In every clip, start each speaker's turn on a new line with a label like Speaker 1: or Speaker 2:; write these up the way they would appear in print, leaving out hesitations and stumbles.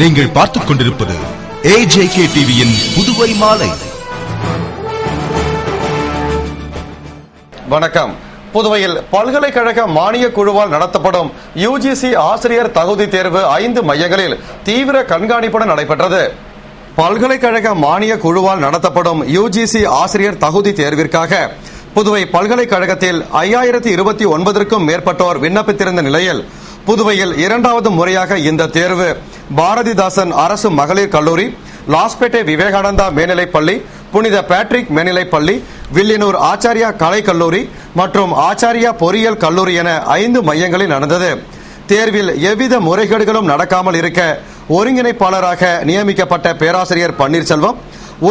Speaker 1: நீங்கள் பார்த்துக் கொண்டிருப்பது AJK டிவியின் புதுவை மாலை.
Speaker 2: வணக்கம். புதுவையில் பல்கலைக்கழக மானிய குழுவால் நடத்தப்படும் UGC ஆசிரியர் தகுதி தேர்வு 5 மையங்களில் தீவிர கண்காணிப்புடன் நடைபெற்றது. பல்கலைக்கழக மானிய குழுவால் நடத்தப்படும் UGC ஆசிரியர் தகுதி தேர்விற்காக புதுவை பல்கலைக்கழகத்தில் 5029க்கும் மேற்பட்டோர் விண்ணப்பித்திருந்த நிலையில் புதுவையில் இரண்டாவது முறையாக இந்த தேர்வு பாரதிதாசன் அரசு மகளிர் கல்லூரி, லாஸ்பேட்டை விவேகானந்தா மேல்நிலைப்பள்ளி, புனித பேட்ரிக் மேல்நிலைப்பள்ளி, வில்லியனூர் ஆச்சாரியா கலை கல்லூரி மற்றும் ஆச்சாரியா பொறியியல் கல்லூரி என 5 மையங்களில் நடந்தது. தேர்வில் எவ்வித முறைகேடுகளும் நடக்காமல் இருக்க ஒருங்கிணைப்பாளராக நியமிக்கப்பட்ட பேராசிரியர் பன்னீர்செல்வம்,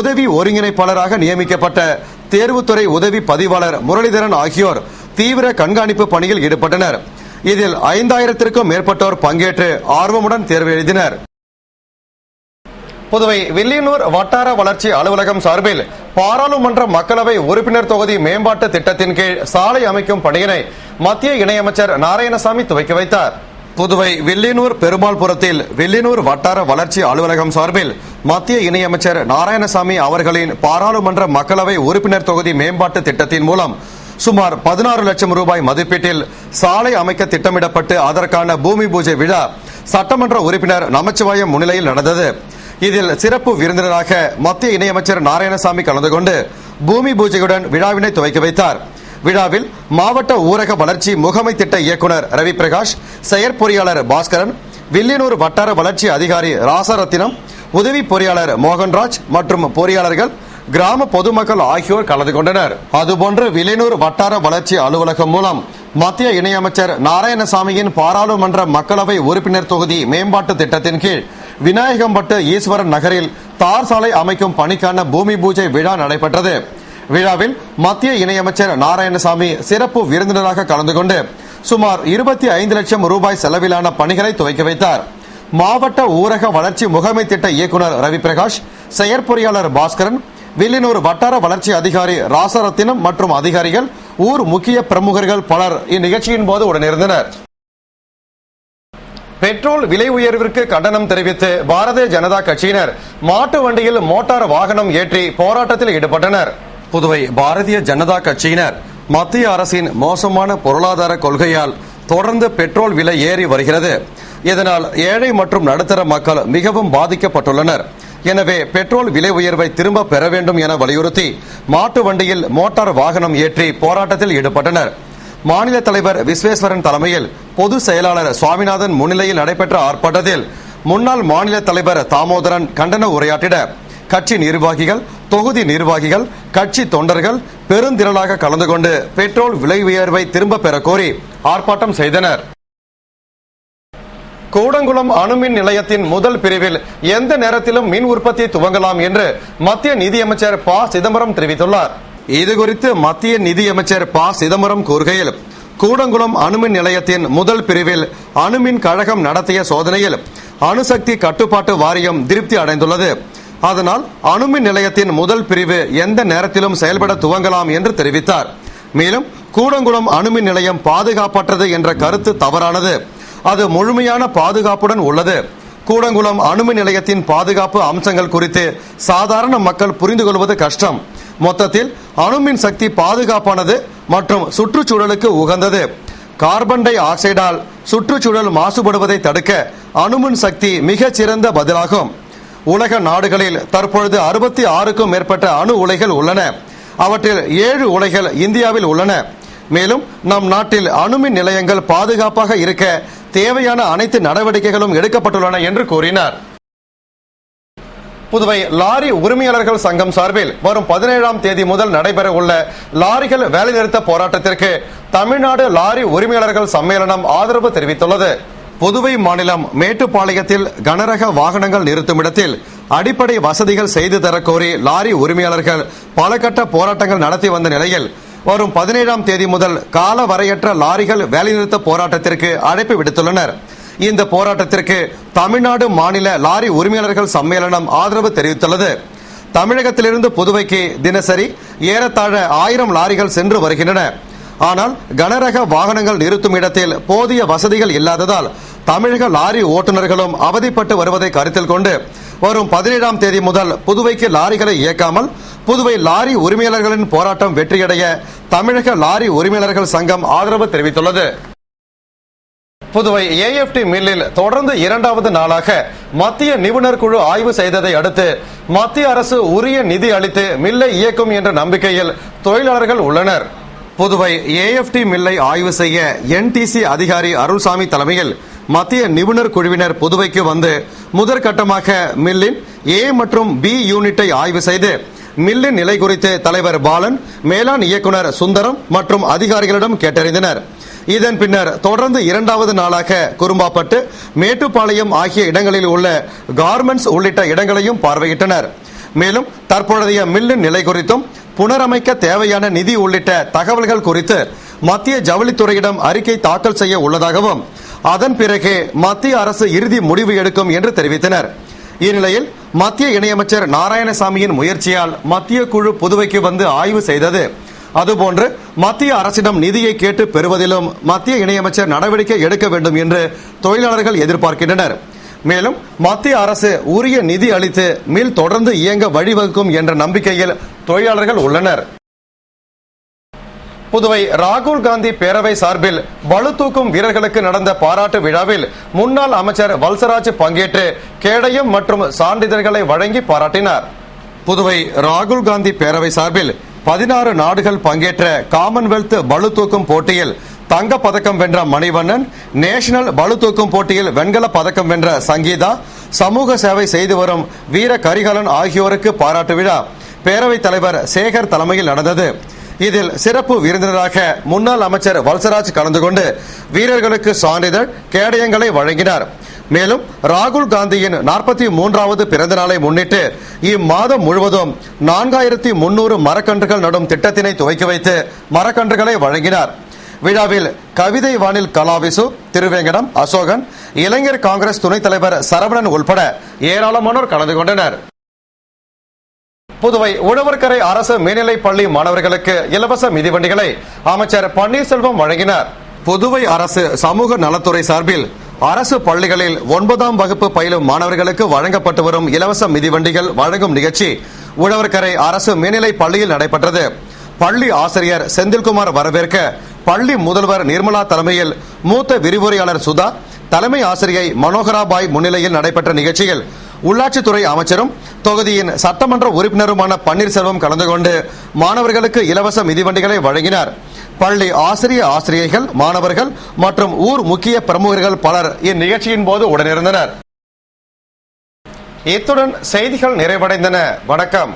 Speaker 2: உதவி ஒருங்கிணைப்பாளராக நியமிக்கப்பட்ட தேர்வுத்துறை உதவி பதிவாளர் முரளிதரன் ஆகியோர் தீவிர கண்காணிப்பு பணியில் ஈடுபட்டனர். இதில் 5000த்திற்கும் மேற்பட்டோர் பங்கேற்று ஆர்வமுடன் தேர்வு எழுதினர். புதுவை வில்லியனூர் வட்டார வளர்ச்சி அலுவலகம் சார்பில் பாராளுமன்ற மக்களவை உறுப்பினர் தொகுதி மேம்பாட்டு திட்டத்தின் கீழ் சாலை அமைக்கும் பணியினை மத்திய இணையமைச்சர் நாராயணசாமி துவக்கி வைத்தார். புதுவை வில்லியனூர் பெருமாள்புரத்தில் வில்லியனூர் வட்டார வளர்ச்சி அலுவலகம் சார்பில் மத்திய இணையமைச்சர் நாராயணசாமி அவர்களின் பாராளுமன்ற மக்களவை உறுப்பினர் தொகுதி மேம்பாட்டு திட்டத்தின் மூலம் சுமார் 16 லட்சம் ரூபாய் மதிப்பீட்டில் சாலை அமைக்க திட்டமிடப்பட்டு அதற்கான பூமி பூஜை விழா சட்டமன்ற உறுப்பினர் நமச்சிவாயம் முன்னிலையில் நடந்தது. இதில் சிறப்பு விருந்தினராக மத்திய இணையமைச்சர் நாராயணசாமி கலந்து கொண்டு பூமி பூஜையுடன் விழாவினை துவக்கி வைத்தார். விழாவில் மாவட்ட ஊரக வளர்ச்சி முகமை திட்ட இயக்குநர் ரவி பிரகாஷ், செயற்பொறியாளர் பாஸ்கரன், வில்லியனூர் வட்டார வளர்ச்சி அதிகாரி ராசரத்தினம், உதவி பொறியாளர் மோகன்ராஜ் மற்றும் பொறியாளர்கள், கிராம பொதுமக்கள் ஆகியோர் கலந்து கொண்டனர். அதுபோன்று வில்லியனூர் வட்டார வளர்ச்சி அலுவலகம் மூலம் மத்திய இணையமைச்சர் நாராயணசாமியின் பாராளுமன்ற மக்களவை உறுப்பினர் தொகுதி மேம்பாட்டு திட்டத்தின் கீழ் விநாயகம்பட்டு ஈஸ்வரன் நகரில் தார் சாலை அமைக்கும் பணிக்கான பூமி பூஜை விழா நடைபெற்றது. விழாவில் மத்திய இணையமைச்சர் நாராயணசாமி சிறப்பு விருந்தினராக கலந்து கொண்டு சுமார் 25 லட்சம் ரூபாய் செலவிலான பணிகளை துவக்கி வைத்தார். மாவட்ட ஊரக வளர்ச்சி முகமை திட்ட இயக்குநர் ரவி பிரகாஷ், செயற்பொறியாளர் பாஸ்கரன், வில்லியனூர் வட்டார வளர்ச்சி அதிகாரி ராசரத்தினம் மற்றும் அதிகாரிகள், ஊர் முக்கிய பிரமுகர்கள் பலர் இந்நிகழ்ச்சியின் போது உடனிருந்தனர். பெட்ரோல் விலை உயர்விற்கு கண்டனம் தெரிவித்து பாரதிய ஜனதா கட்சியினர் மாட்டு வண்டியில் மோட்டார் வாகனம் ஏற்றி போராட்டத்தில் ஈடுபட்டனர். புதுவை பாரதிய ஜனதா கட்சியினர் மத்திய அரசின் மோசமான பொருளாதார கொள்கையால் தொடர்ந்து பெட்ரோல் விலை ஏறி வருகிறது. இதனால் ஏழை மற்றும் நடுத்தர மக்கள் மிகவும் பாதிக்கப்பட்டுள்ளனர். எனவே பெட்ரோல் விலை உயர்வை திரும்ப பெற வேண்டும் என வலியுறுத்தி மாட்டு வண்டியில் மோட்டார் வாகனம் ஏற்றி போராட்டத்தில் ஈடுபட்டனர். மாநில தலைவர் விஸ்வேஸ்வரன் தலைமையில் பொதுச் செயலாளர் சுவாமிநாதன் முன்னிலையில் நடைபெற்ற ஆர்ப்பாட்டத்தில் முன்னாள் மாநில தலைவர் தாமோதரன் கண்டன உரையாற்றிட கட்சி நிர்வாகிகள், தொகுதி நிர்வாகிகள், கட்சி தொண்டர்கள் பெருந்திரளாக கலந்து கொண்டு பெட்ரோல் விலை உயர்வை திரும்ப பெற கோரி ஆர்ப்பாட்டம் செய்தனர். கூடங்குளம் அணுமின் நிலையத்தின் முதல் பிரிவில் எந்த நேரத்திலும் மின் உற்பத்தி துவங்கலாம் என்று மத்திய நிதியமைச்சர் ப. சிதம்பரம் தெரிவித்துள்ளார். இதுகுறித்து மத்திய நிதியமைச்சர் ப. சிதம்பரம் கூறுகையில், கூடங்குளம் அணுமின் நிலையத்தின் முதல் பிரிவில் அணுமின் கழகம் நடத்திய சோதனையில் அணுசக்தி கட்டுப்பாட்டு வாரியம் திருப்தி அடைந்துள்ளது. அதனால் அணுமின் நிலையத்தின் முதல் பிரிவு எந்த நேரத்திலும் செயல்பட துவங்கலாம் என்று தெரிவித்தார். மேலும் கூடங்குளம் அணுமின் நிலையம் பாதுகாப்பற்றது என்ற கருத்து தவறானது. அது முழுமையான பாதுகாப்புடன் உள்ளது. கூடங்குளம் அணுமின் நிலையத்தின் பாதுகாப்பு அம்சங்கள் குறித்து சாதாரண மக்கள் புரிந்து கொள்வது கஷ்டம். மொத்தத்தில் அணுமின் சக்தி பாதுகாப்பானது மற்றும் சுற்றுச்சூழலுக்கு உகந்தது. கார்பன் டை ஆக்சைடால் சுற்றுச்சூழல் மாசுபடுவதை தடுக்க அணுமின் சக்தி மிகச் சிறந்த பதிலாகும். உலக நாடுகளில் தற்பொழுது 66க்கும் மேற்பட்ட அணு உலைகள் உள்ளன. அவற்றில் 7 உலைகள் இந்தியாவில் உள்ளன. மேலும் நம் நாட்டில் அணுமின் நிலையங்கள் பாதுகாப்பாக இருக்க தேவையான அனைத்து நடவடிக்கைகளும் எடுக்கப்பட்டுள்ளன என்று கூறினார். புதுவை லாரி உரிமையாளர்கள் சங்கம் சார்பில் வரும் 17ஆம் தேதி முதல் நடைபெற உள்ள லாரிகள் வேலைநிறுத்த போராட்டத்திற்கு தமிழ்நாடு லாரி உரிமையாளர்கள் சம்மேளனம் ஆதரவு தெரிவித்துள்ளது. புதுவை மாநிலம் மேட்டுப்பாளையத்தில் கனரக வாகனங்கள் நிறுத்தும் இடத்தில் அடிப்படை வசதிகள் செய்து தரக்கோரி லாரி உரிமையாளர்கள் பல கட்ட போராட்டங்கள் நடத்தி வந்த நிலையில் வரும் 17ஆம் தேதி முதல் கால வரையற்ற லாரிகள் வேலைநிறுத்த போராட்டத்திற்கு அழைப்பு விடுத்துள்ளனர். இந்த போராட்டத்திற்கு தமிழ்நாடு மாநில லாரி உரிமையாளர்கள் சம்மேளனம் ஆதரவு தெரிவித்துள்ளது. தமிழகத்திலிருந்து புதுவைக்கு தினசரி ஏறத்தாழ 1000 லாரிகள் சென்று வருகின்றன. ஆனால் கனரக வாகனங்கள் நிறுத்தும் இடத்தில் போதிய வசதிகள் இல்லாததால் தமிழக லாரி ஓட்டுநர்களும் அவதிப்பட்டு வருவதை கருத்தில் கொண்டு வரும் 17ஆம் தேதி முதல் புதுவைக்கு லாரிகளை இயக்காமல் புதுவை லாரி உரிமையாளர்களின் போராட்டம் வெற்றியடைய தமிழக லாரி உரிமையாளர்கள் சங்கம் ஆதரவு தெரிவித்துள்ளது. புதுவை ஏஎஃப்டி மில்லில் தொடர்ந்து 2வது நாளாக மத்திய நிபுணர் குழு ஆய்வு செய்ததை அடுத்து மத்திய அரசு உரிய நிதி அளித்து மில்லை இயக்கும் என்ற நம்பிக்கையில் தொழிலாளர்கள் உள்ளனர். புதுவை ஏஎஃப்டி மில்லை ஆய்வு செய்ய என்டிசி அதிகாரி அருள்சாமி தலைமையில் மத்திய நிபுணர் குழுவினர் புதுவைக்கு வந்து முதற்கட்டமாக மில்லின் ஏ மற்றும் பி யூனிட்டை ஆய்வு செய்து மில்லின் நிலை குறித்து தலைவர் பாலன், மேலாண் இயக்குனர் சுந்தரம் மற்றும் அதிகாரிகளிடம் கேட்டறிந்தனர். இதன் பின்னர் தொடர்ந்து 2வது நாளாக குறும்பாப்பட்டு, மேட்டுப்பாளையம் ஆகிய இடங்களில் உள்ள கார்மெண்ட்ஸ் உள்ளிட்ட இடங்களையும் பார்வையிட்டனர். மேலும் தற்போதைய மில்லின் நிலை குறித்தும் புனரமைக்க தேவையான நிதி உள்ளிட்ட தகவல்கள் குறித்து மத்திய ஜவுளித்துறையிடம் அறிக்கை தாக்கல் செய்ய உள்ளதாகவும் அதன் பிறகே மத்திய அரசு இறுதி முடிவு எடுக்கும் என்று தெரிவித்தனர். இந்நிலையில் மத்திய இணையமைச்சர் நாராயணசாமியின் முயற்சியால் மத்திய குழு புதுவைக்கு வந்து ஆய்வு செய்தது. அதுபோன்று மத்திய அரசிடம் நிதியை கேட்டு பெறுவதிலும் மத்திய இணையமைச்சர் நடவடிக்கை எடுக்க வேண்டும் என்று தொழிலாளர்கள் எதிர்பார்க்கின்றனர். மேலும் மத்திய அரசு உரிய நிதி அளித்து மில் தொடர்ந்து இயங்க வழிவகுக்கும் என்ற நம்பிக்கையில் தொழிலாளர்கள் உள்ளனர். புதுவை ராகுல் காந்தி பேரவை சார்பில் பளுதூக்கும் வீரர்களுக்கு நடந்த பாராட்டு விழாவில் முன்னாள் அமைச்சர் வல்சராஜ் பங்கேற்று கேடயம் மற்றும் சான்றிதழ்களை வழங்கி பாராட்டினார். புதுவை ராகுல் காந்தி பேரவை சார்பில் 16 நாடுகள் பங்கேற்ற காமன்வெல்த் பளுதூக்கும் போட்டியில் தங்க பதக்கம் வென்ற மணிவண்ணன், நேஷனல் பளுதூக்கும் போட்டியில் வெண்கல பதக்கம் வென்ற சங்கீதா, சமூக சேவை செய்து வரும் வீர கரிகாலன் ஆகியோருக்கு பாராட்டு விழா பேரவைத் தலைவர் சேகர் தலைமையில் நடந்தது. இதில் சிறப்பு விருந்தினராக முன்னாள் அமைச்சர் வல்சராஜ் கலந்து கொண்டு வீரர்களுக்கு சான்றிதழ், கேடயங்களை வழங்கினார். மேலும் ராகுல் காந்தியின் 43வது பிறந்த நாளை முன்னிட்டு இம்மாதம் முழுவதும் 4300 மரக்கன்றுகள் நடும் திட்டத்தினை துவக்கி வைத்து மரக்கன்றுகளை வழங்கினார். விழாவில் கவிதை வானில் கலாவிசு, திருவேங்கடம், அசோகன், இளைஞர் காங்கிரஸ் துணைத் தலைவர் சரவணன் உள்பட ஏராளமானோர் கலந்து கொண்டனர். புதுவை உழவர்கரை அரசு மேல்நிலைப் பள்ளி மாணவர்களுக்கு இலவச மிதிவண்டிகளை அமைச்சர் பன்னீர்செல்வம் வழங்கினார். புதுவை அரசு சமூக நலத்துறை சார்பில் அரசு பள்ளிகளில் 9ஆம் வகுப்பு பயிலும் மாணவர்களுக்கு வழங்கப்பட்டு வரும் இலவச மிதிவண்டிகள் வழங்கும் நிகழ்ச்சி உழவர்கரை அரசு மேல்நிலைப் பள்ளியில் நடைபெற்றது. பள்ளி ஆசிரியர் செந்தில்குமார் வரவேற்க பள்ளி முதல்வர் நிர்மலா தலைமையில் மூத்த விரிவுரையாளர் சுதா, தலைமை ஆசிரியை மனோகராபாய் முன்னிலையில் நடைபெற்ற நிகழ்ச்சியில் உள்ளாட்சித்துறை அமைச்சரும் தொகுதியின் சட்டமன்ற உறுப்பினருமான பன்னீர்செல்வம் கலந்து கொண்டு மாணவர்களுக்கு இலவச மிதிவண்டிகளை வழங்கினார். பள்ளி ஆசிரியைகள், மாணவர்கள் மற்றும் ஊர் முக்கிய பிரமுகர்கள் பலர் இந்நிகழ்ச்சியின் போது உடனிருந்தனர். இத்துடன் செய்திகள் நிறைவடைந்தன. வணக்கம்.